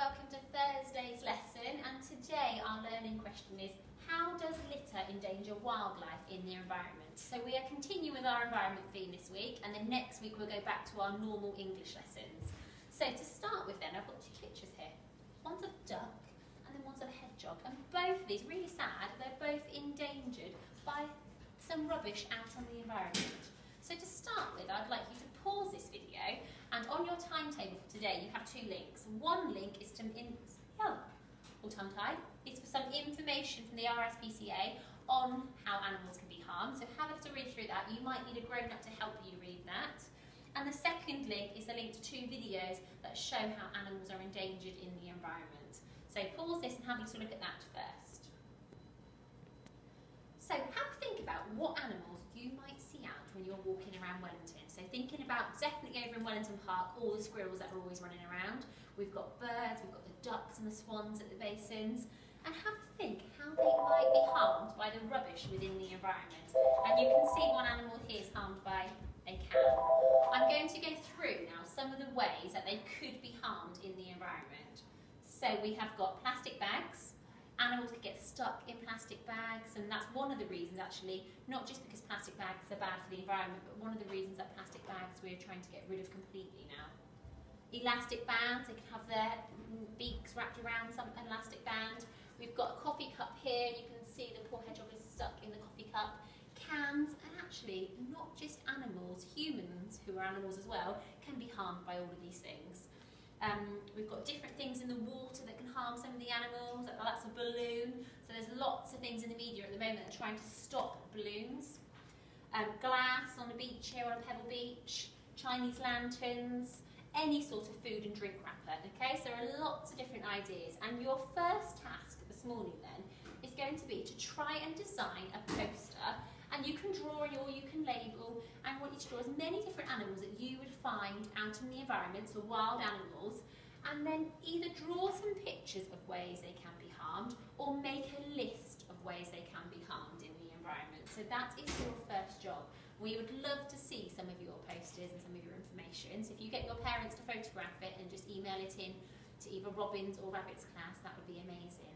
welcome to Thursday's lesson, and today our learning question is: how does litter endanger wildlife in the environment? So we are continuing with our environment theme this week, and then next week we'll go back to our normal English lessons. So to start with then, I've got two pictures here. One's of a duck and then one's of a hedgehog, and both of these, really sad, they're both endangered by some rubbish out on the environment. So to start with, I'd like you to pause this video, and on your timetable for today you have two links. One link is to is for some information from the RSPCA on how animals can be harmed. So have a little read through that. You might need a grown-up to help you read that. And the second link is a link to two videos that show how animals are endangered in the environment. So pause this and have a little look at that first. So have a think about what animals you might see out when you're walking around Wellington. So thinking about, definitely over in Wellington Park, all the squirrels that are always running around. We've got birds, we've got the ducks and the swans at the basins. And have a think how they might be harmed by the rubbish within the environment. And you can see one animal here is harmed by a can. I'm going to go through now some of the ways that they could be harmed in the environment. So we have got plastic bags. Animals could get stuck in plastic bags, and that's one of the reasons actually, not just because plastic bags are bad for the environment, but one of the reasons that plastic bags we're trying to get rid of completely now. Elastic bands, they can have their beaks wrapped around some elastic band. We've got a coffee cup here, you can see the poor hedgehog is stuck in the coffee cup. Cans, and actually not just animals, humans who are animals as well, can be harmed by all of these things. We've got different things in the water that can harm some of the animals. That's a balloon. So there's lots of things in the media at the moment that are trying to stop balloons. Glass on a beach here, on a pebble beach, Chinese lanterns, any sort of food and drink wrapper. Okay, so there are lots of different ideas. And your first task this morning then is going to be to try and design a poster. And you can draw or you can label, and I want you to draw as many different animals that you would find out in the environment, so wild animals, and then either draw some pictures of ways they can be harmed, or make a list of ways they can be harmed in the environment. So that is your first job. We would love to see some of your posters and some of your information. So if you get your parents to photograph it and just email it in to either Robin's or Rabbit's class, that would be amazing.